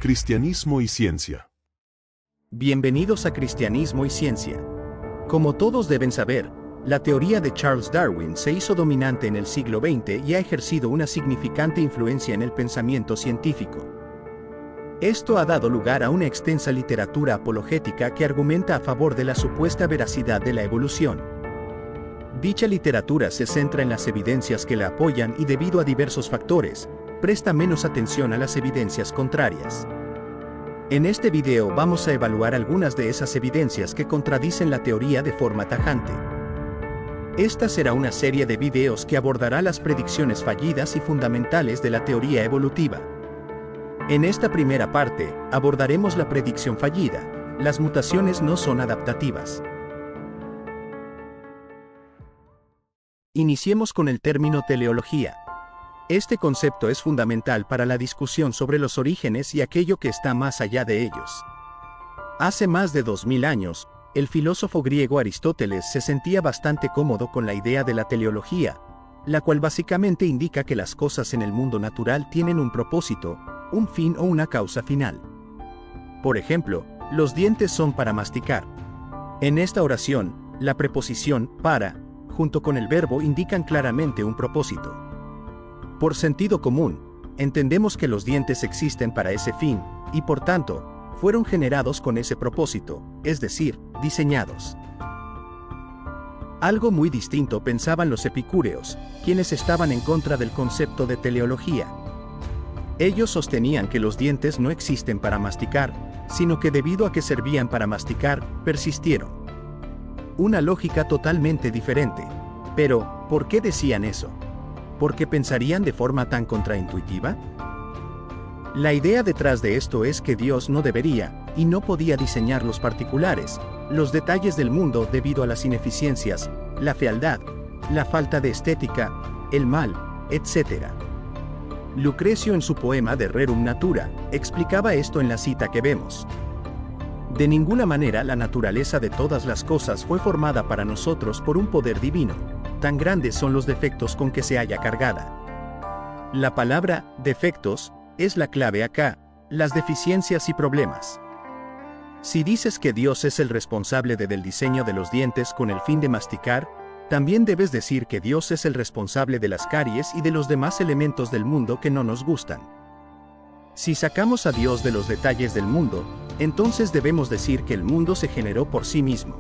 Cristianismo y ciencia. Bienvenidos a Cristianismo y Ciencia. Como todos deben saber, la teoría de Charles Darwin se hizo dominante en el siglo XX y ha ejercido una significante influencia en el pensamiento científico. Esto ha dado lugar a una extensa literatura apologética que argumenta a favor de la supuesta veracidad de la evolución. Dicha literatura se centra en las evidencias que la apoyan y, debido a diversos factores, presta menos atención a las evidencias contrarias. En este video vamos a evaluar algunas de esas evidencias que contradicen la teoría de forma tajante. Esta será una serie de videos que abordará las predicciones fallidas y fundamentales de la teoría evolutiva. En esta primera parte, abordaremos la predicción fallida: las mutaciones no son adaptativas. Iniciemos con el término teleología. Este concepto es fundamental para la discusión sobre los orígenes y aquello que está más allá de ellos. Hace más de 2000 años, el filósofo griego Aristóteles se sentía bastante cómodo con la idea de la teleología, la cual básicamente indica que las cosas en el mundo natural tienen un propósito, un fin o una causa final. Por ejemplo, los dientes son para masticar. En esta oración, la preposición para, junto con el verbo, indican claramente un propósito. Por sentido común, entendemos que los dientes existen para ese fin, y por tanto, fueron generados con ese propósito, es decir, diseñados. Algo muy distinto pensaban los epicúreos, quienes estaban en contra del concepto de teleología. Ellos sostenían que los dientes no existen para masticar, sino que debido a que servían para masticar, persistieron. Una lógica totalmente diferente. Pero, ¿por qué decían eso? ¿Por qué pensarían de forma tan contraintuitiva? La idea detrás de esto es que Dios no debería, y no podía diseñar los particulares, los detalles del mundo debido a las ineficiencias, la fealdad, la falta de estética, el mal, etc. Lucrecio, en su poema De Rerum Natura, explicaba esto en la cita que vemos. De ninguna manera la naturaleza de todas las cosas fue formada para nosotros por un poder divino. Tan grandes son los defectos con que se halla cargada. La palabra defectos es la clave acá, las deficiencias y problemas. Si dices que Dios es el responsable del diseño de los dientes con el fin de masticar, también debes decir que Dios es el responsable de las caries y de los demás elementos del mundo que no nos gustan. Si sacamos a Dios de los detalles del mundo, entonces debemos decir que el mundo se generó por sí mismo.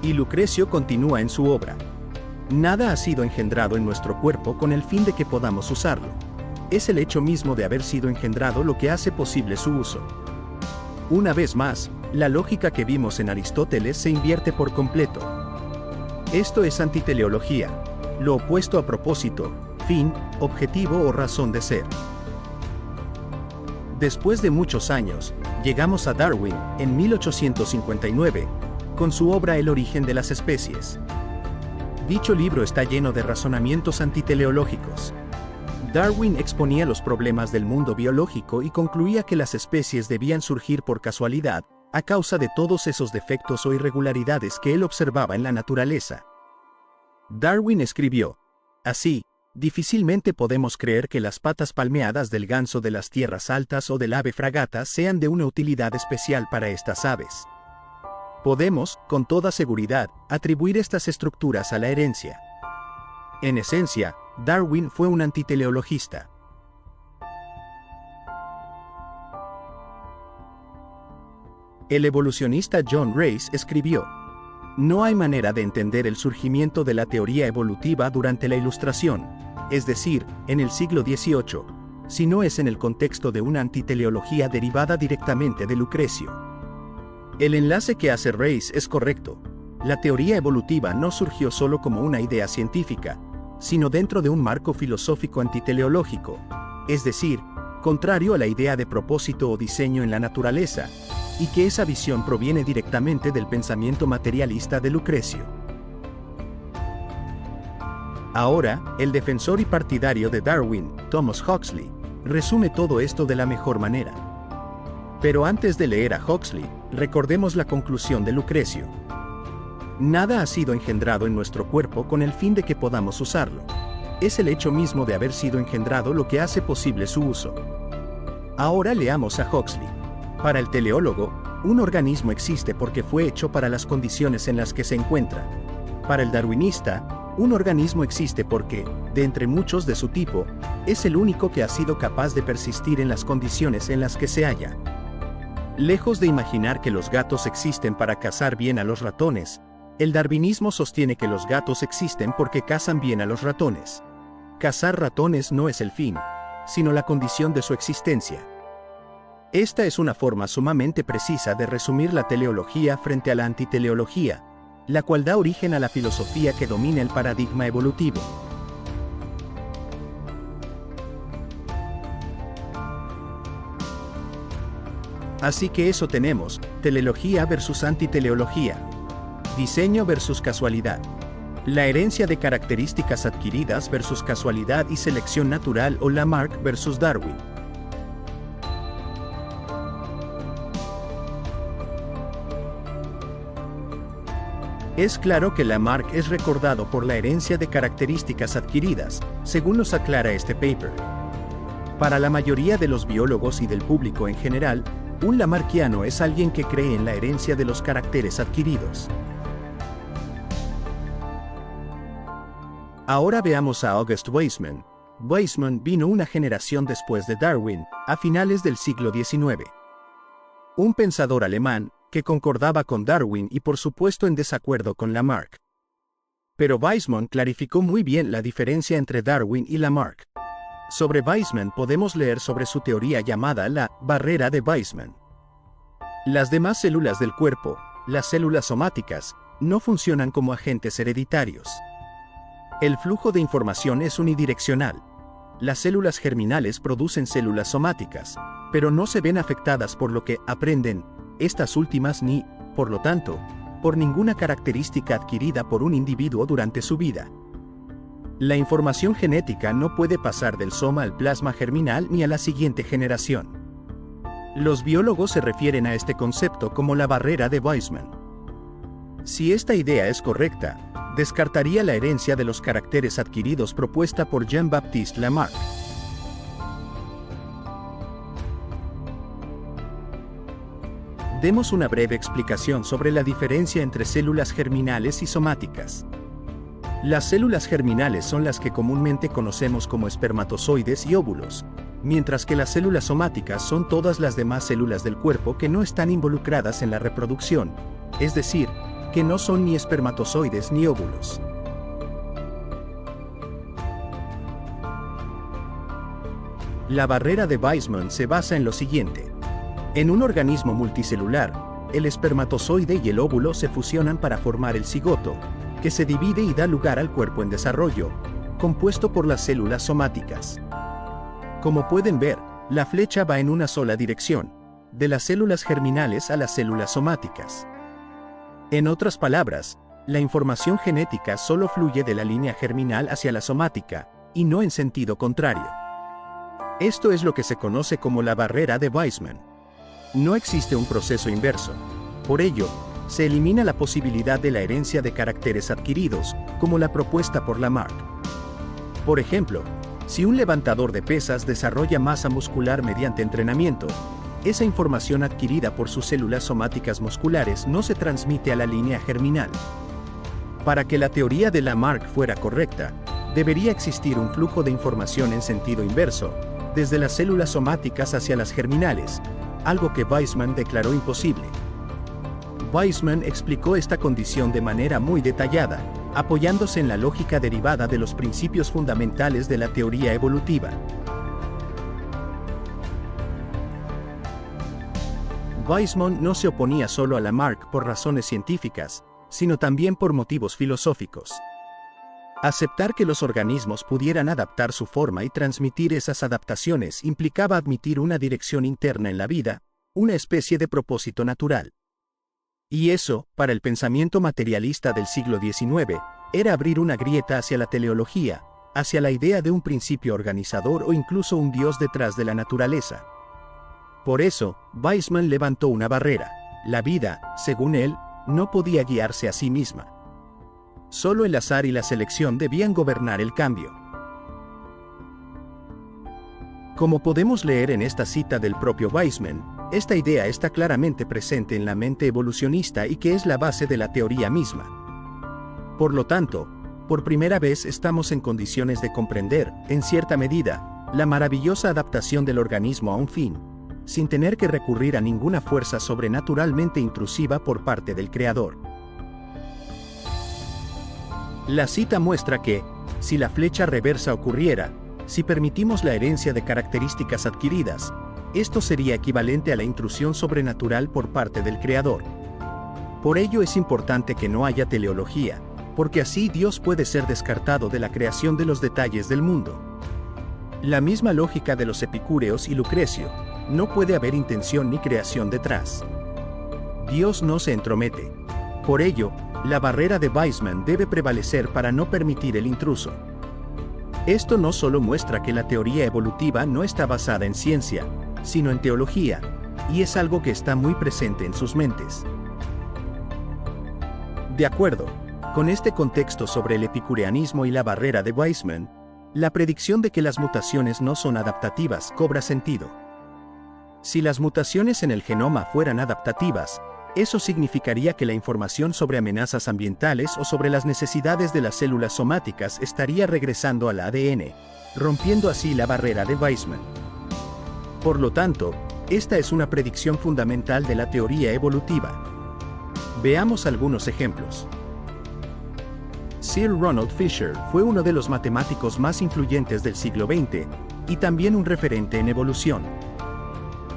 Y Lucrecio continúa en su obra. Nada ha sido engendrado en nuestro cuerpo con el fin de que podamos usarlo. Es el hecho mismo de haber sido engendrado lo que hace posible su uso. Una vez más, la lógica que vimos en Aristóteles se invierte por completo. Esto es antiteleología, lo opuesto a propósito, fin, objetivo o razón de ser. Después de muchos años, llegamos a Darwin, en 1859, con su obra El origen de las especies. Dicho libro está lleno de razonamientos antiteleológicos. Darwin exponía los problemas del mundo biológico y concluía que las especies debían surgir por casualidad, a causa de todos esos defectos o irregularidades que él observaba en la naturaleza. Darwin escribió: así, difícilmente podemos creer que las patas palmeadas del ganso de las tierras altas o del ave fragata sean de una utilidad especial para estas aves. Podemos, con toda seguridad, atribuir estas estructuras a la herencia. En esencia, Darwin fue un antiteleologista. El evolucionista John Race escribió: no hay manera de entender el surgimiento de la teoría evolutiva durante la Ilustración, es decir, en el siglo XVIII, si no es en el contexto de una antiteleología derivada directamente de Lucrecio. El enlace que hace Race es correcto. La teoría evolutiva no surgió solo como una idea científica, sino dentro de un marco filosófico antiteleológico, es decir, contrario a la idea de propósito o diseño en la naturaleza, y que esa visión proviene directamente del pensamiento materialista de Lucrecio. Ahora, el defensor y partidario de Darwin, Thomas Huxley, resume todo esto de la mejor manera. Pero antes de leer a Huxley, recordemos la conclusión de Lucrecio. Nada ha sido engendrado en nuestro cuerpo con el fin de que podamos usarlo. es el hecho mismo de haber sido engendrado lo que hace posible su uso. Ahora leamos a Huxley. Para el teleólogo, un organismo existe porque fue hecho para las condiciones en las que se encuentra. Para el darwinista, un organismo existe porque, de entre muchos de su tipo, es el único que ha sido capaz de persistir en las condiciones en las que se halla. Lejos de imaginar que los gatos existen para cazar bien a los ratones, el darwinismo sostiene que los gatos existen porque cazan bien a los ratones. Cazar ratones no es el fin, sino la condición de su existencia. Esta es una forma sumamente precisa de resumir la teleología frente a la antiteleología, la cual da origen a la filosofía que domina el paradigma evolutivo. Así que eso tenemos, teleología versus antiteleología. Diseño versus casualidad. La herencia de características adquiridas versus casualidad y selección natural o Lamarck versus Darwin. Es claro que Lamarck es recordado por la herencia de características adquiridas, según nos aclara este paper. Para la mayoría de los biólogos y del público en general, un lamarckiano es alguien que cree en la herencia de los caracteres adquiridos. Ahora veamos a August Weismann. Weismann vino una generación después de Darwin, a finales del siglo XIX. Un pensador alemán, que concordaba con Darwin y por supuesto en desacuerdo con Lamarck. Pero Weismann clarificó muy bien la diferencia entre Darwin y Lamarck. Sobre Weismann podemos leer sobre su teoría llamada la barrera de Weismann. Las demás células del cuerpo, las células somáticas, no funcionan como agentes hereditarios. El flujo de información es unidireccional. Las células germinales producen células somáticas, pero no se ven afectadas por lo que aprenden estas últimas ni, por lo tanto, por ninguna característica adquirida por un individuo durante su vida. La información genética no puede pasar del soma al plasma germinal ni a la siguiente generación. Los biólogos se refieren a este concepto como la barrera de Weismann. Si esta idea es correcta, descartaría la herencia de los caracteres adquiridos propuesta por Jean-Baptiste Lamarck. Demos una breve explicación sobre la diferencia entre células germinales y somáticas. Las células germinales son las que comúnmente conocemos como espermatozoides y óvulos, mientras que las células somáticas son todas las demás células del cuerpo que no están involucradas en la reproducción, es decir, que no son ni espermatozoides ni óvulos. La barrera de Weismann se basa en lo siguiente. En un organismo multicelular, el espermatozoide y el óvulo se fusionan para formar el cigoto, que se divide y da lugar al cuerpo en desarrollo, compuesto por las células somáticas. Como pueden ver, la flecha va en una sola dirección, de las células germinales a las células somáticas. En otras palabras, la información genética solo fluye de la línea germinal hacia la somática, y no en sentido contrario. Esto es lo que se conoce como la barrera de Weismann. No existe un proceso inverso. Por ello, se elimina la posibilidad de la herencia de caracteres adquiridos, como la propuesta por Lamarck. Por ejemplo, si un levantador de pesas desarrolla masa muscular mediante entrenamiento, esa información adquirida por sus células somáticas musculares no se transmite a la línea germinal. Para que la teoría de Lamarck fuera correcta, debería existir un flujo de información en sentido inverso, desde las células somáticas hacia las germinales, algo que Weismann declaró imposible. Weismann explicó esta condición de manera muy detallada, apoyándose en la lógica derivada de los principios fundamentales de la teoría evolutiva. Weismann no se oponía solo a Lamarck por razones científicas, sino también por motivos filosóficos. Aceptar que los organismos pudieran adaptar su forma y transmitir esas adaptaciones implicaba admitir una dirección interna en la vida, una especie de propósito natural. Y eso, para el pensamiento materialista del siglo XIX, era abrir una grieta hacia la teleología, hacia la idea de un principio organizador o incluso un Dios detrás de la naturaleza. Por eso, Weismann levantó una barrera. La vida, según él, no podía guiarse a sí misma. Solo el azar y la selección debían gobernar el cambio. Como podemos leer en esta cita del propio Weisman, esta idea está claramente presente en la mente evolucionista y que es la base de la teoría misma. Por lo tanto, por primera vez estamos en condiciones de comprender, en cierta medida, la maravillosa adaptación del organismo a un fin, sin tener que recurrir a ninguna fuerza sobrenaturalmente intrusiva por parte del Creador. La cita muestra que, si la flecha reversa ocurriera, si permitimos la herencia de características adquiridas, esto sería equivalente a la intrusión sobrenatural por parte del Creador. Por ello es importante que no haya teleología, porque así Dios puede ser descartado de la creación de los detalles del mundo. La misma lógica de los epicúreos y Lucrecio, no puede haber intención ni creación detrás. Dios no se entromete. Por ello, la barrera de Weisman debe prevalecer para no permitir el intruso. Esto no solo muestra que la teoría evolutiva no está basada en ciencia, sino en teología, y es algo que está muy presente en sus mentes. De acuerdo con este contexto sobre el epicureanismo y la barrera de Weisman, la predicción de que las mutaciones no son adaptativas cobra sentido. Si las mutaciones en el genoma fueran adaptativas, eso significaría que la información sobre amenazas ambientales o sobre las necesidades de las células somáticas estaría regresando al ADN, rompiendo así la barrera de Weisman. Por lo tanto, esta es una predicción fundamental de la teoría evolutiva. Veamos algunos ejemplos. Sir Ronald Fisher fue uno de los matemáticos más influyentes del siglo XX, y también un referente en evolución.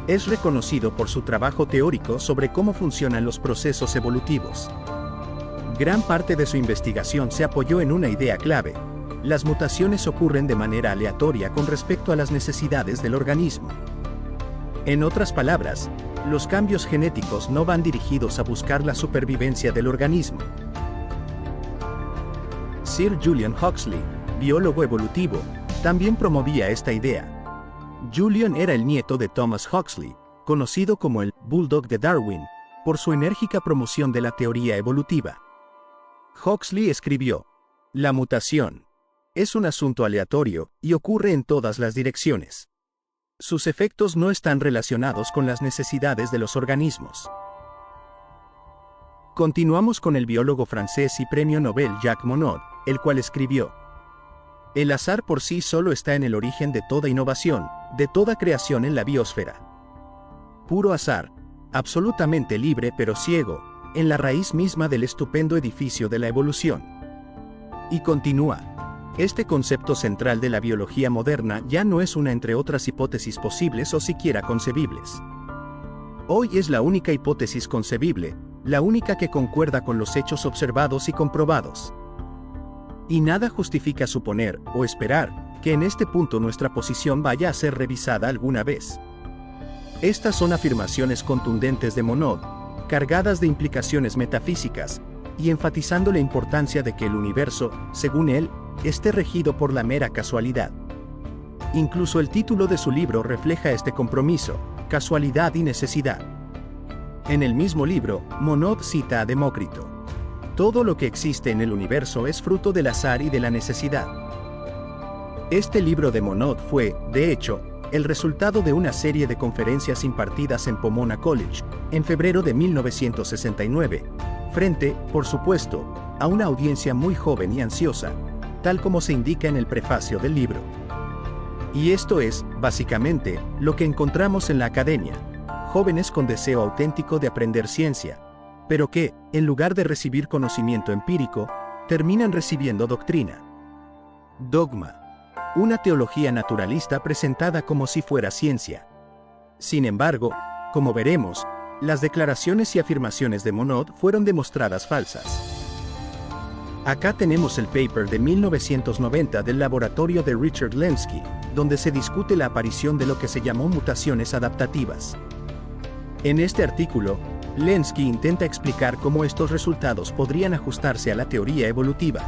Es reconocido por su trabajo teórico sobre cómo funcionan los procesos evolutivos. Gran parte de su investigación se apoyó en una idea clave: las mutaciones ocurren de manera aleatoria con respecto a las necesidades del organismo. En otras palabras, los cambios genéticos no van dirigidos a buscar la supervivencia del organismo. Sir Julian Huxley, biólogo evolutivo, también promovía esta idea. Julian era el nieto de Thomas Huxley, conocido como el Bulldog de Darwin, por su enérgica promoción de la teoría evolutiva. Huxley escribió: "La mutación es un asunto aleatorio y ocurre en todas las direcciones. Sus efectos no están relacionados con las necesidades de los organismos". Continuamos con el biólogo francés y premio Nobel Jacques Monod, el cual escribió: "El azar por sí solo está en el origen de toda innovación, de toda creación en la biosfera. Puro azar, absolutamente libre pero ciego, en la raíz misma del estupendo edificio de la evolución". Y continúa: "Este concepto central de la biología moderna ya no es una entre otras hipótesis posibles o siquiera concebibles. Hoy es la única hipótesis concebible, la única que concuerda con los hechos observados y comprobados. Y nada justifica suponer, o esperar, que en este punto nuestra posición vaya a ser revisada alguna vez". Estas son afirmaciones contundentes de Monod, cargadas de implicaciones metafísicas, y enfatizando la importancia de que el universo, según él, esté regido por la mera casualidad. Incluso el título de su libro refleja este compromiso: Casualidad y necesidad. En el mismo libro, Monod cita a Demócrito: "Todo lo que existe en el universo es fruto del azar y de la necesidad". Este libro de Monod fue, de hecho, el resultado de una serie de conferencias impartidas en Pomona College, en febrero de 1969, frente, por supuesto, a una audiencia muy joven y ansiosa, tal como se indica en el prefacio del libro. Y esto es, básicamente, lo que encontramos en la academia: jóvenes con deseo auténtico de aprender ciencia, pero que, en lugar de recibir conocimiento empírico, terminan recibiendo doctrina. Dogma. Una teología naturalista presentada como si fuera ciencia. Sin embargo, como veremos, las declaraciones y afirmaciones de Monod fueron demostradas falsas. Acá tenemos el paper de 1990 del laboratorio de Richard Lenski, donde se discute la aparición de lo que se llamó mutaciones adaptativas. En este artículo, Lenski intenta explicar cómo estos resultados podrían ajustarse a la teoría evolutiva.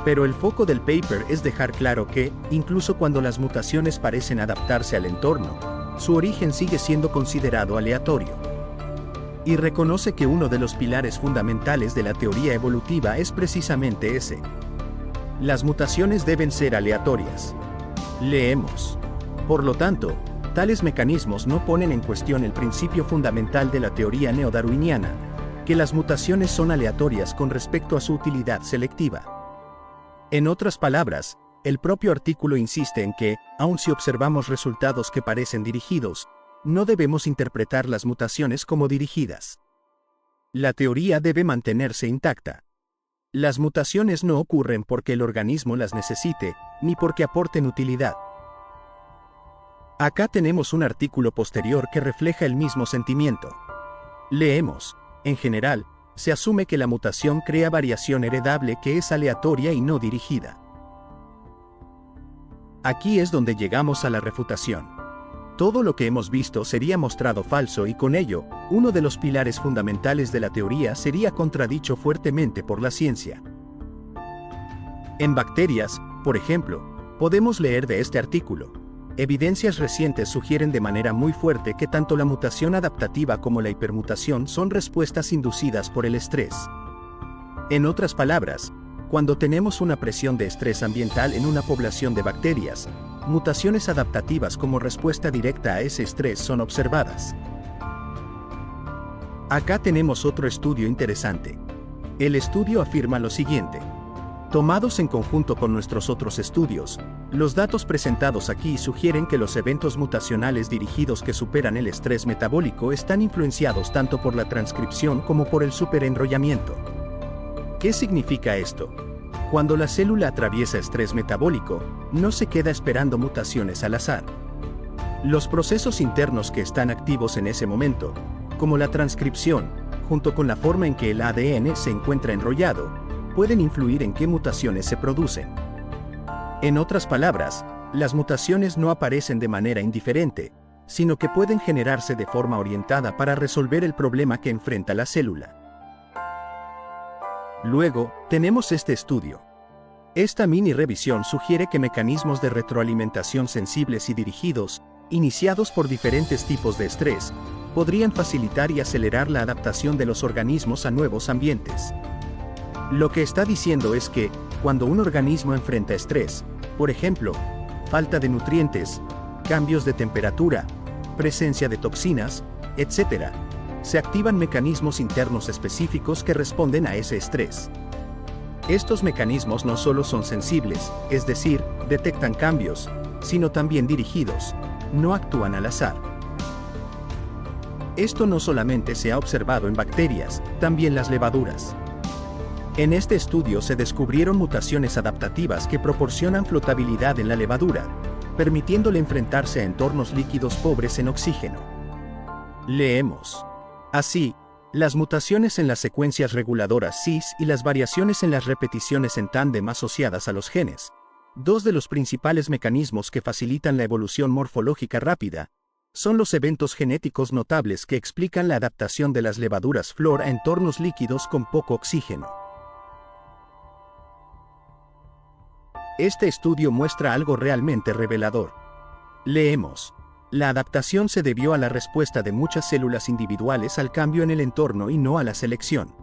Pero el foco del paper es dejar claro que, incluso cuando las mutaciones parecen adaptarse al entorno, su origen sigue siendo considerado aleatorio. Y reconoce que uno de los pilares fundamentales de la teoría evolutiva es precisamente ese: las mutaciones deben ser aleatorias. Leemos: Por lo tanto, tales mecanismos no ponen en cuestión el principio fundamental de la teoría neodarwiniana, que las mutaciones son aleatorias con respecto a su utilidad selectiva. En otras palabras, el propio artículo insiste en que, aun si observamos resultados que parecen dirigidos, no debemos interpretar las mutaciones como dirigidas. La teoría debe mantenerse intacta. Las mutaciones no ocurren porque el organismo las necesite, ni porque aporten utilidad. Acá tenemos un artículo posterior que refleja el mismo sentimiento. Leemos: en general, se asume que la mutación crea variación heredable que es aleatoria y no dirigida. Aquí es donde llegamos a la refutación. Todo lo que hemos visto sería mostrado falso y con ello, uno de los pilares fundamentales de la teoría sería contradicho fuertemente por la ciencia. En bacterias, por ejemplo, podemos leer de este artículo: evidencias recientes sugieren de manera muy fuerte que tanto la mutación adaptativa como la hipermutación son respuestas inducidas por el estrés. En otras palabras, cuando tenemos una presión de estrés ambiental en una población de bacterias, mutaciones adaptativas como respuesta directa a ese estrés son observadas. Acá tenemos otro estudio interesante. El estudio afirma lo siguiente: tomados en conjunto con nuestros otros estudios, los datos presentados aquí sugieren que los eventos mutacionales dirigidos que superan el estrés metabólico están influenciados tanto por la transcripción como por el superenrollamiento. ¿Qué significa esto? Cuando la célula atraviesa estrés metabólico, no se queda esperando mutaciones al azar. Los procesos internos que están activos en ese momento, como la transcripción, junto con la forma en que el ADN se encuentra enrollado, pueden influir en qué mutaciones se producen. En otras palabras, las mutaciones no aparecen de manera indiferente, sino que pueden generarse de forma orientada para resolver el problema que enfrenta la célula. Luego, tenemos este estudio. Esta mini revisión sugiere que mecanismos de retroalimentación sensibles y dirigidos, iniciados por diferentes tipos de estrés, podrían facilitar y acelerar la adaptación de los organismos a nuevos ambientes. Lo que está diciendo es que, cuando un organismo enfrenta estrés, por ejemplo, falta de nutrientes, cambios de temperatura, presencia de toxinas, etc., se activan mecanismos internos específicos que responden a ese estrés. Estos mecanismos no solo son sensibles, es decir, detectan cambios, sino también dirigidos, no actúan al azar. Esto no solamente se ha observado en bacterias, también las levaduras. En este estudio se descubrieron mutaciones adaptativas que proporcionan flotabilidad en la levadura, permitiéndole enfrentarse a entornos líquidos pobres en oxígeno. Leemos: así, las mutaciones en las secuencias reguladoras cis y las variaciones en las repeticiones en tándem asociadas a los genes, dos de los principales mecanismos que facilitan la evolución morfológica rápida, son los eventos genéticos notables que explican la adaptación de las levaduras flor a entornos líquidos con poco oxígeno. Este estudio muestra algo realmente revelador. Leemos: la adaptación se debió a la respuesta de muchas células individuales al cambio en el entorno y no a la selección.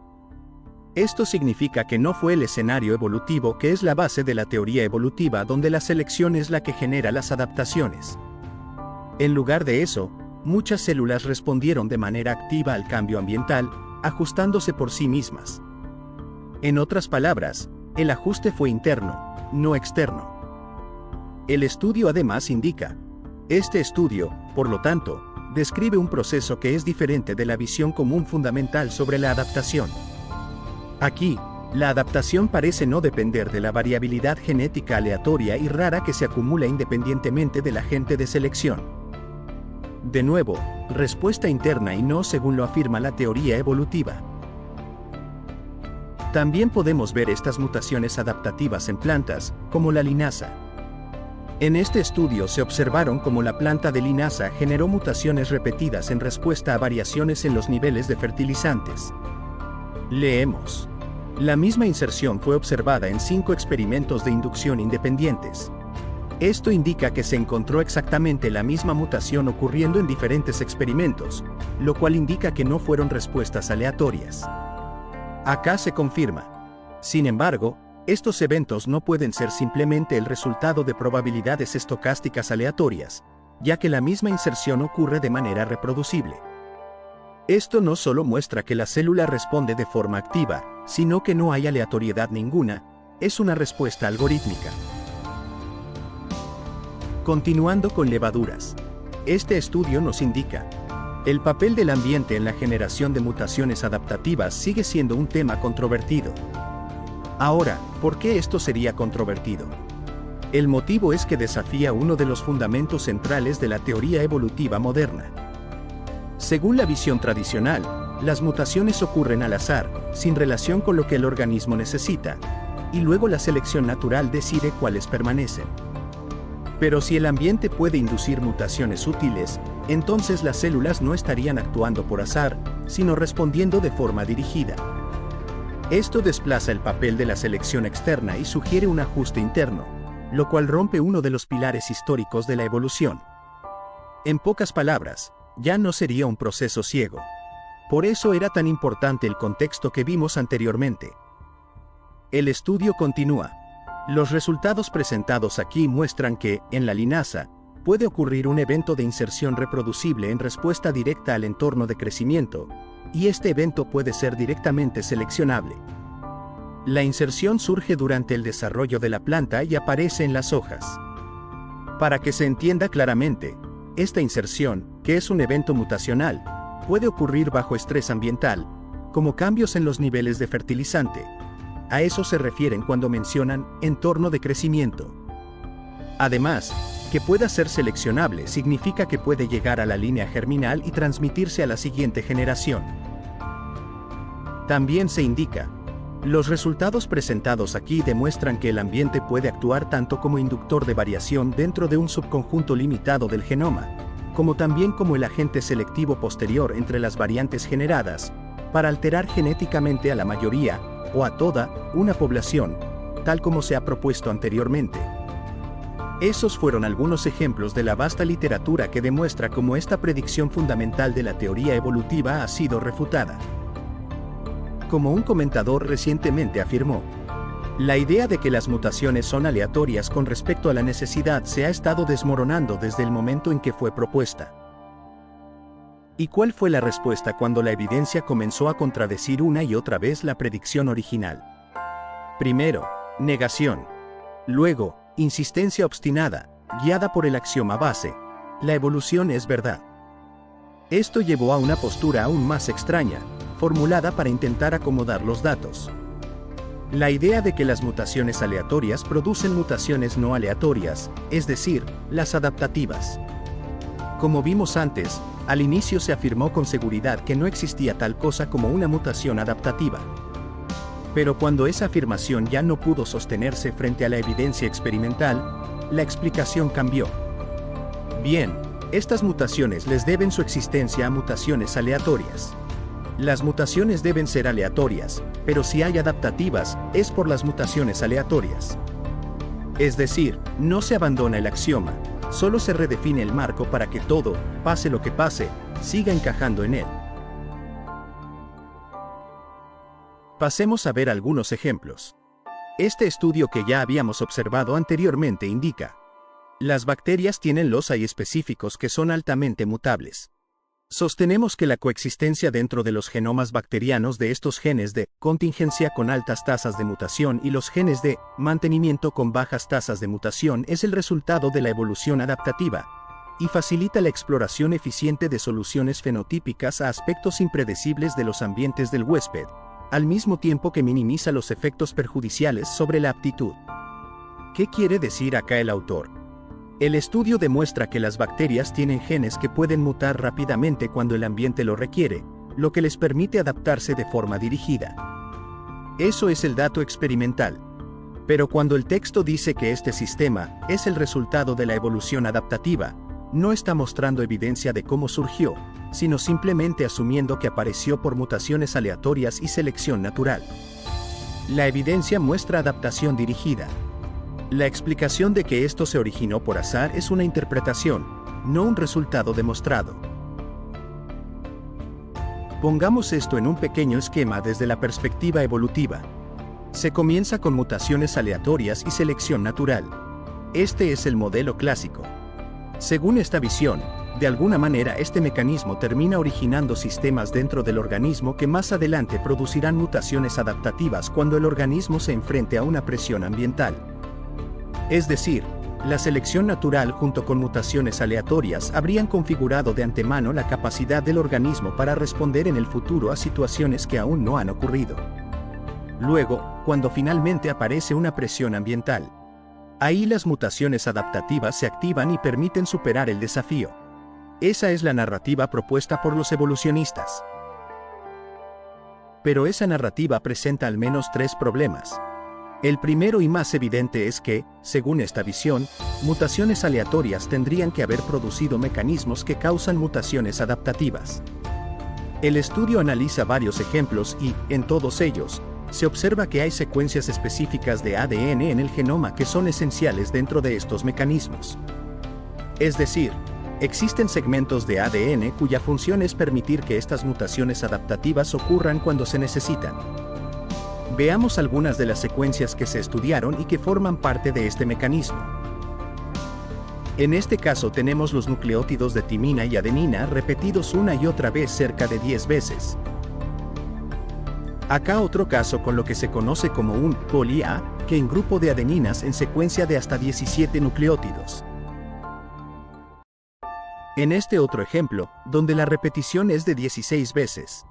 Esto significa que no fue el escenario evolutivo que es la base de la teoría evolutiva donde la selección es la que genera las adaptaciones. En lugar de eso, muchas células respondieron de manera activa al cambio ambiental, ajustándose por sí mismas. En otras palabras, el ajuste fue interno, no externo. El estudio además indica: este estudio, por lo tanto, describe un proceso que es diferente de la visión común fundamental sobre la adaptación. Aquí, la adaptación parece no depender de la variabilidad genética aleatoria y rara que se acumula independientemente del agente de selección. De nuevo, respuesta interna y no según lo afirma la teoría evolutiva. También podemos ver estas mutaciones adaptativas en plantas, como la linasa. En este estudio se observaron cómo la planta de linasa generó mutaciones repetidas en respuesta a variaciones en los niveles de fertilizantes. Leemos: la misma inserción fue observada en 5 experimentos de inducción independientes. Esto indica que se encontró exactamente la misma mutación ocurriendo en diferentes experimentos, lo cual indica que no fueron respuestas aleatorias. Acá se confirma. Sin embargo, estos eventos no pueden ser simplemente el resultado de probabilidades estocásticas aleatorias, ya que la misma inserción ocurre de manera reproducible. Esto no solo muestra que la célula responde de forma activa, sino que no hay aleatoriedad ninguna, es una respuesta algorítmica. Continuando con levaduras. Este estudio nos indica: el papel del ambiente en la generación de mutaciones adaptativas sigue siendo un tema controvertido. Ahora, ¿por qué esto sería controvertido? El motivo es que desafía uno de los fundamentos centrales de la teoría evolutiva moderna. Según la visión tradicional, las mutaciones ocurren al azar, sin relación con lo que el organismo necesita, y luego la selección natural decide cuáles permanecen. Pero si el ambiente puede inducir mutaciones útiles, entonces las células no estarían actuando por azar, sino respondiendo de forma dirigida. Esto desplaza el papel de la selección externa y sugiere un ajuste interno, lo cual rompe uno de los pilares históricos de la evolución. En pocas palabras, ya no sería un proceso ciego. Por eso era tan importante el contexto que vimos anteriormente. El estudio continúa. Los resultados presentados aquí muestran que, en la linaza, puede ocurrir un evento de inserción reproducible en respuesta directa al entorno de crecimiento, y este evento puede ser directamente seleccionable. La inserción surge durante el desarrollo de la planta y aparece en las hojas. Para que se entienda claramente, esta inserción, que es un evento mutacional, puede ocurrir bajo estrés ambiental, como cambios en los niveles de fertilizante. A eso se refieren cuando mencionan entorno de crecimiento. Además, que pueda ser seleccionable significa que puede llegar a la línea germinal y transmitirse a la siguiente generación. También se indica: los resultados presentados aquí demuestran que el ambiente puede actuar tanto como inductor de variación dentro de un subconjunto limitado del genoma, como también como el agente selectivo posterior entre las variantes generadas, para alterar genéticamente a la mayoría, o a toda, una población, tal como se ha propuesto anteriormente. Esos fueron algunos ejemplos de la vasta literatura que demuestra cómo esta predicción fundamental de la teoría evolutiva ha sido refutada. Como un comentador recientemente afirmó, la idea de que las mutaciones son aleatorias con respecto a la necesidad se ha estado desmoronando desde el momento en que fue propuesta. ¿Y cuál fue la respuesta cuando la evidencia comenzó a contradecir una y otra vez la predicción original? Primero, negación. Luego, insistencia obstinada, guiada por el axioma base: la evolución es verdad. Esto llevó a una postura aún más extraña, formulada para intentar acomodar los datos. La idea de que las mutaciones aleatorias producen mutaciones no aleatorias, es decir, las adaptativas. Como vimos antes, al inicio se afirmó con seguridad que no existía tal cosa como una mutación adaptativa. Pero cuando esa afirmación ya no pudo sostenerse frente a la evidencia experimental, la explicación cambió. Bien, estas mutaciones les deben su existencia a mutaciones aleatorias. Las mutaciones deben ser aleatorias, pero si hay adaptativas, es por las mutaciones aleatorias. Es decir, no se abandona el axioma, solo se redefine el marco para que todo, pase lo que pase, siga encajando en él. Pasemos a ver algunos ejemplos. Este estudio que ya habíamos observado anteriormente indica: las bacterias tienen loci específicos que son altamente mutables. Sostenemos que la coexistencia dentro de los genomas bacterianos de estos genes de contingencia con altas tasas de mutación y los genes de mantenimiento con bajas tasas de mutación es el resultado de la evolución adaptativa, y facilita la exploración eficiente de soluciones fenotípicas a aspectos impredecibles de los ambientes del huésped, al mismo tiempo que minimiza los efectos perjudiciales sobre la aptitud. ¿Qué quiere decir acá el autor? El estudio demuestra que las bacterias tienen genes que pueden mutar rápidamente cuando el ambiente lo requiere, lo que les permite adaptarse de forma dirigida. Eso es el dato experimental. Pero cuando el texto dice que este sistema es el resultado de la evolución adaptativa, no está mostrando evidencia de cómo surgió, sino simplemente asumiendo que apareció por mutaciones aleatorias y selección natural. La evidencia muestra adaptación dirigida. La explicación de que esto se originó por azar es una interpretación, no un resultado demostrado. Pongamos esto en un pequeño esquema desde la perspectiva evolutiva. Se comienza con mutaciones aleatorias y selección natural. Este es el modelo clásico. Según esta visión, de alguna manera este mecanismo termina originando sistemas dentro del organismo que más adelante producirán mutaciones adaptativas cuando el organismo se enfrente a una presión ambiental. Es decir, la selección natural junto con mutaciones aleatorias habrían configurado de antemano la capacidad del organismo para responder en el futuro a situaciones que aún no han ocurrido. Luego, cuando finalmente aparece una presión ambiental, ahí las mutaciones adaptativas se activan y permiten superar el desafío. Esa es la narrativa propuesta por los evolucionistas. Pero esa narrativa presenta al menos 3 problemas. El primero y más evidente es que, según esta visión, mutaciones aleatorias tendrían que haber producido mecanismos que causan mutaciones adaptativas. El estudio analiza varios ejemplos y, en todos ellos, se observa que hay secuencias específicas de ADN en el genoma que son esenciales dentro de estos mecanismos. Es decir, existen segmentos de ADN cuya función es permitir que estas mutaciones adaptativas ocurran cuando se necesitan. Veamos algunas de las secuencias que se estudiaron y que forman parte de este mecanismo. En este caso tenemos los nucleótidos de timina y adenina repetidos una y otra vez cerca de 10 veces. Acá otro caso con lo que se conoce como un poli-A, que en grupo de adeninas en secuencia de hasta 17 nucleótidos. En este otro ejemplo, donde la repetición es de 16 veces.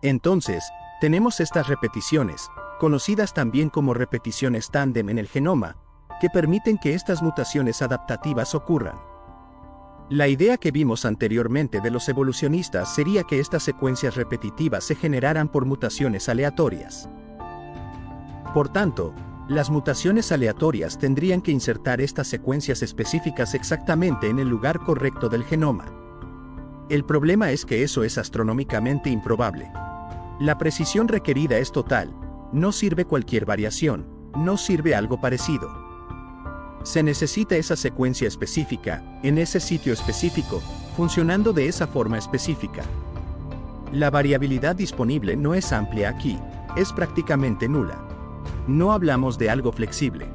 Entonces, tenemos estas repeticiones, conocidas también como repeticiones tándem en el genoma, que permiten que estas mutaciones adaptativas ocurran. La idea que vimos anteriormente de los evolucionistas sería que estas secuencias repetitivas se generaran por mutaciones aleatorias. Por tanto, las mutaciones aleatorias tendrían que insertar estas secuencias específicas exactamente en el lugar correcto del genoma. El problema es que eso es astronómicamente improbable. La precisión requerida es total, no sirve cualquier variación, no sirve algo parecido. Se necesita esa secuencia específica, en ese sitio específico, funcionando de esa forma específica. La variabilidad disponible no es amplia aquí, es prácticamente nula. No hablamos de algo flexible.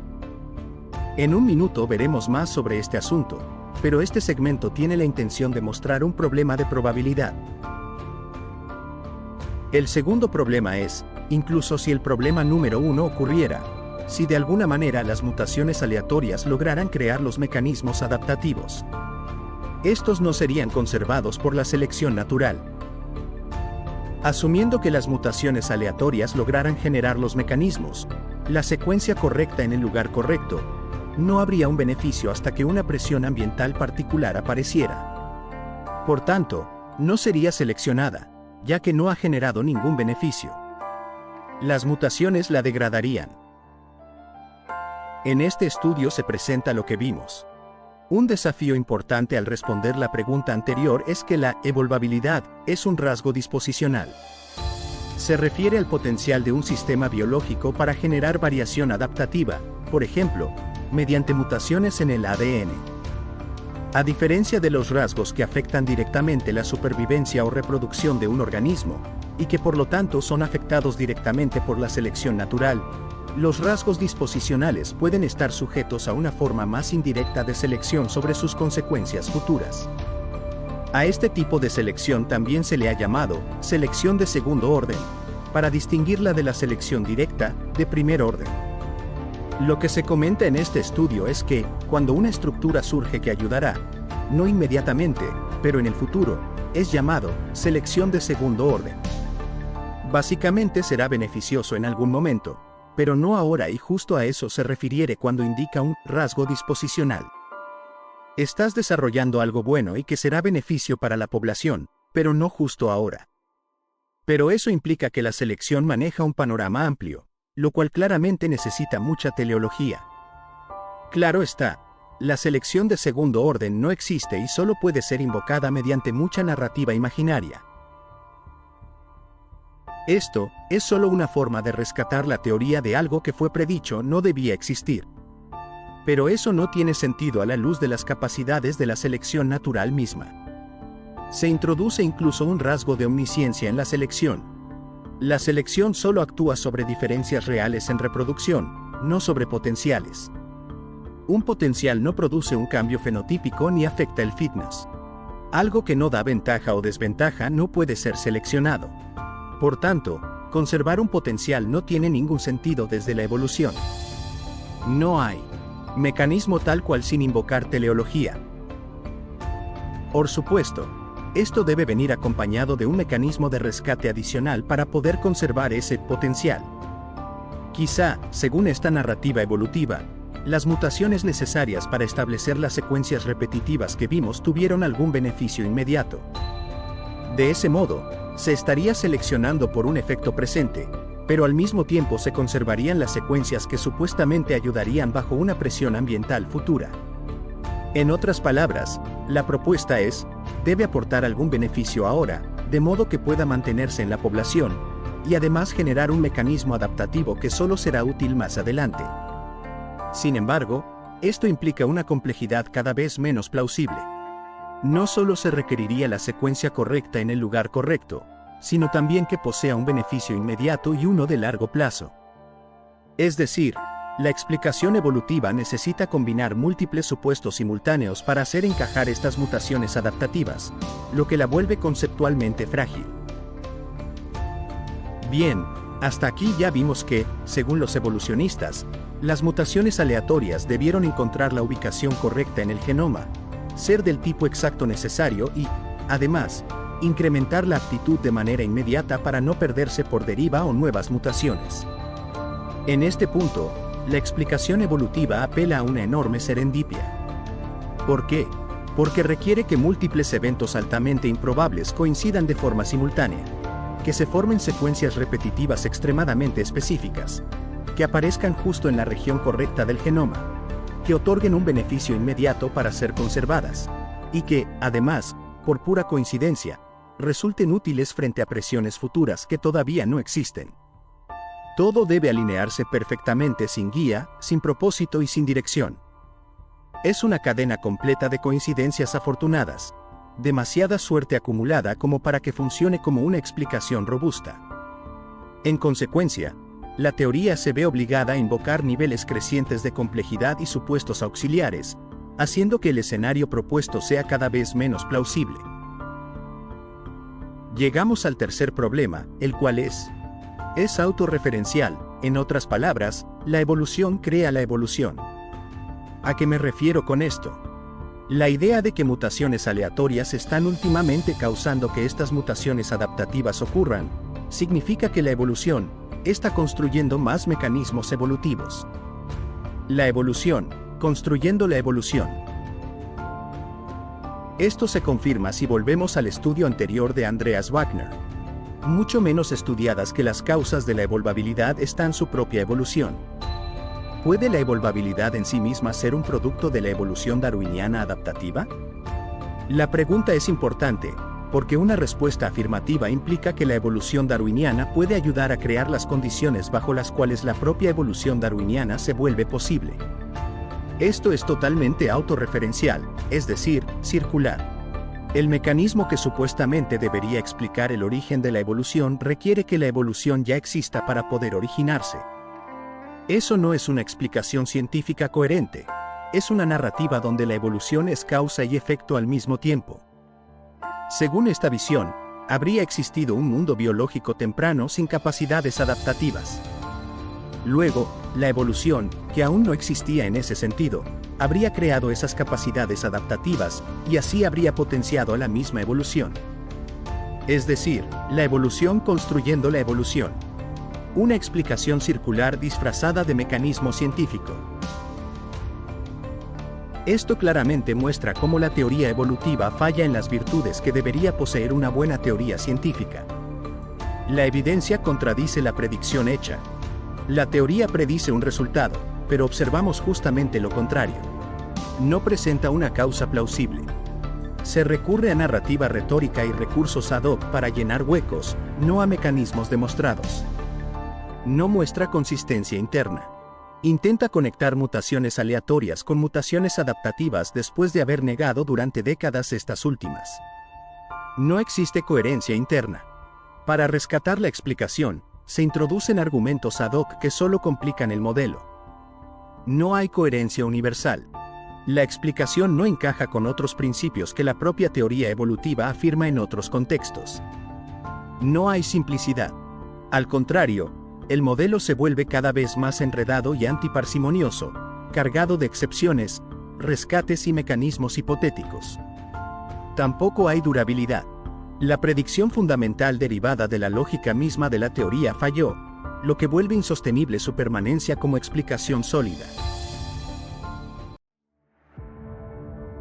En un minuto veremos más sobre este asunto, pero este segmento tiene la intención de mostrar un problema de probabilidad. El segundo problema es, incluso si el problema número 1 ocurriera, si de alguna manera las mutaciones aleatorias lograran crear los mecanismos adaptativos. Estos no serían conservados por la selección natural. Asumiendo que las mutaciones aleatorias lograran generar los mecanismos, la secuencia correcta en el lugar correcto, no habría un beneficio hasta que una presión ambiental particular apareciera. Por tanto, no sería seleccionada, ya que no ha generado ningún beneficio. Las mutaciones la degradarían. En este estudio se presenta lo que vimos. Un desafío importante al responder la pregunta anterior es que la evolvabilidad es un rasgo disposicional. Se refiere al potencial de un sistema biológico para generar variación adaptativa, por ejemplo, mediante mutaciones en el ADN. A diferencia de los rasgos que afectan directamente la supervivencia o reproducción de un organismo, y que por lo tanto son afectados directamente por la selección natural, los rasgos disposicionales pueden estar sujetos a una forma más indirecta de selección sobre sus consecuencias futuras. A este tipo de selección también se le ha llamado selección de segundo orden, para distinguirla de la selección directa, de primer orden. Lo que se comenta en este estudio es que, cuando una estructura surge que ayudará, no inmediatamente, pero en el futuro, es llamado selección de segundo orden. Básicamente será beneficioso en algún momento, pero no ahora, y justo a eso se refiere cuando indica un rasgo disposicional. Estás desarrollando algo bueno y que será beneficio para la población, pero no justo ahora. Pero eso implica que la selección maneja un panorama amplio, lo cual claramente necesita mucha teleología. Claro está, la selección de segundo orden no existe y solo puede ser invocada mediante mucha narrativa imaginaria. Esto es solo una forma de rescatar la teoría de algo que fue predicho no debía existir. Pero eso no tiene sentido a la luz de las capacidades de la selección natural misma. Se introduce incluso un rasgo de omnisciencia en la selección. La selección solo actúa sobre diferencias reales en reproducción, no sobre potenciales. Un potencial no produce un cambio fenotípico ni afecta el fitness. Algo que no da ventaja o desventaja no puede ser seleccionado. Por tanto, conservar un potencial no tiene ningún sentido desde la evolución. No hay mecanismo tal cual sin invocar teleología. Por supuesto, esto debe venir acompañado de un mecanismo de rescate adicional para poder conservar ese potencial. Quizá, según esta narrativa evolutiva, las mutaciones necesarias para establecer las secuencias repetitivas que vimos tuvieron algún beneficio inmediato. De ese modo, se estaría seleccionando por un efecto presente, pero al mismo tiempo se conservarían las secuencias que supuestamente ayudarían bajo una presión ambiental futura. En otras palabras, la propuesta es, debe aportar algún beneficio ahora, de modo que pueda mantenerse en la población, y además generar un mecanismo adaptativo que solo será útil más adelante. Sin embargo, esto implica una complejidad cada vez menos plausible. No solo se requeriría la secuencia correcta en el lugar correcto, sino también que posea un beneficio inmediato y uno de largo plazo. Es decir, la explicación evolutiva necesita combinar múltiples supuestos simultáneos para hacer encajar estas mutaciones adaptativas, lo que la vuelve conceptualmente frágil. Bien, hasta aquí ya vimos que, según los evolucionistas, las mutaciones aleatorias debieron encontrar la ubicación correcta en el genoma, ser del tipo exacto necesario y, además, incrementar la aptitud de manera inmediata para no perderse por deriva o nuevas mutaciones. En este punto, la explicación evolutiva apela a una enorme serendipia. ¿Por qué? Porque requiere que múltiples eventos altamente improbables coincidan de forma simultánea, que se formen secuencias repetitivas extremadamente específicas, que aparezcan justo en la región correcta del genoma, que otorguen un beneficio inmediato para ser conservadas, y que, además, por pura coincidencia, resulten útiles frente a presiones futuras que todavía no existen. Todo debe alinearse perfectamente sin guía, sin propósito y sin dirección. Es una cadena completa de coincidencias afortunadas, demasiada suerte acumulada como para que funcione como una explicación robusta. En consecuencia, la teoría se ve obligada a invocar niveles crecientes de complejidad y supuestos auxiliares, haciendo que el escenario propuesto sea cada vez menos plausible. Llegamos al tercer problema, el cual es autorreferencial, en otras palabras, la evolución crea la evolución. ¿A qué me refiero con esto? La idea de que mutaciones aleatorias están últimamente causando que estas mutaciones adaptativas ocurran, significa que la evolución está construyendo más mecanismos evolutivos. La evolución, construyendo la evolución. Esto se confirma si volvemos al estudio anterior de Andreas Wagner. Mucho menos estudiadas que las causas de la evolvabilidad está su propia evolución. ¿Puede la evolvabilidad en sí misma ser un producto de la evolución darwiniana adaptativa? La pregunta es importante, porque una respuesta afirmativa implica que la evolución darwiniana puede ayudar a crear las condiciones bajo las cuales la propia evolución darwiniana se vuelve posible. Esto es totalmente autorreferencial, es decir, circular. El mecanismo que supuestamente debería explicar el origen de la evolución requiere que la evolución ya exista para poder originarse. Eso no es una explicación científica coherente, es una narrativa donde la evolución es causa y efecto al mismo tiempo. Según esta visión, habría existido un mundo biológico temprano sin capacidades adaptativas. Luego, la evolución, que aún no existía en ese sentido, habría creado esas capacidades adaptativas, y así habría potenciado a la misma evolución. Es decir, la evolución construyendo la evolución. Una explicación circular disfrazada de mecanismo científico. Esto claramente muestra cómo la teoría evolutiva falla en las virtudes que debería poseer una buena teoría científica. La evidencia contradice la predicción hecha. La teoría predice un resultado, pero observamos justamente lo contrario. No presenta una causa plausible. Se recurre a narrativa retórica y recursos ad hoc para llenar huecos, no a mecanismos demostrados. No muestra consistencia interna. Intenta conectar mutaciones aleatorias con mutaciones adaptativas después de haber negado durante décadas estas últimas. No existe coherencia interna. Para rescatar la explicación, se introducen argumentos ad hoc que solo complican el modelo. No hay coherencia universal. La explicación no encaja con otros principios que la propia teoría evolutiva afirma en otros contextos. No hay simplicidad. Al contrario, el modelo se vuelve cada vez más enredado y antiparsimonioso, cargado de excepciones, rescates y mecanismos hipotéticos. Tampoco hay durabilidad. La predicción fundamental derivada de la lógica misma de la teoría falló, lo que vuelve insostenible su permanencia como explicación sólida.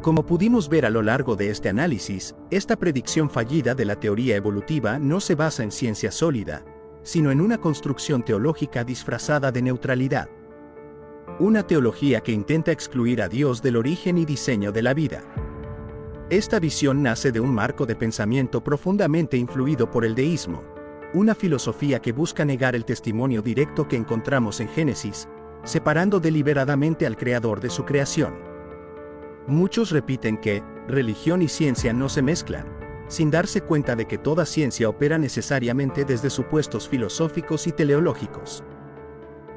Como pudimos ver a lo largo de este análisis, esta predicción fallida de la teoría evolutiva no se basa en ciencia sólida, sino en una construcción teológica disfrazada de neutralidad. Una teología que intenta excluir a Dios del origen y diseño de la vida. Esta visión nace de un marco de pensamiento profundamente influido por el deísmo, una filosofía que busca negar el testimonio directo que encontramos en Génesis, separando deliberadamente al Creador de su creación. Muchos repiten que religión y ciencia no se mezclan, sin darse cuenta de que toda ciencia opera necesariamente desde supuestos filosóficos y teleológicos.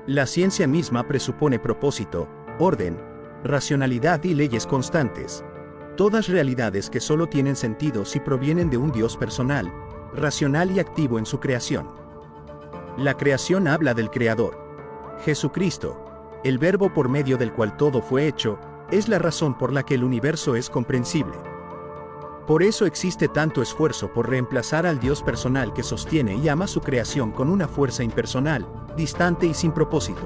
La ciencia misma presupone propósito, orden, racionalidad y leyes constantes, todas realidades que solo tienen sentido si provienen de un Dios personal, racional y activo en su creación. La creación habla del Creador. Jesucristo, el Verbo por medio del cual todo fue hecho, es la razón por la que el universo es comprensible. Por eso existe tanto esfuerzo por reemplazar al Dios personal que sostiene y ama su creación con una fuerza impersonal, distante y sin propósito.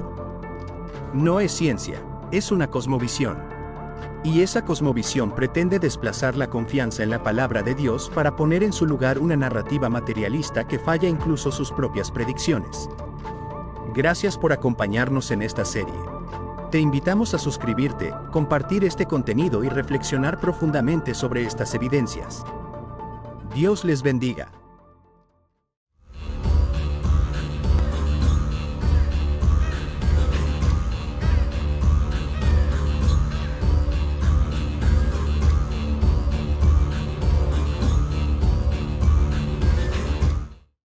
No es ciencia, es una cosmovisión. Y esa cosmovisión pretende desplazar la confianza en la palabra de Dios para poner en su lugar una narrativa materialista que falla incluso sus propias predicciones. Gracias por acompañarnos en esta serie. Te invitamos a suscribirte, compartir este contenido y reflexionar profundamente sobre estas evidencias. Dios les bendiga.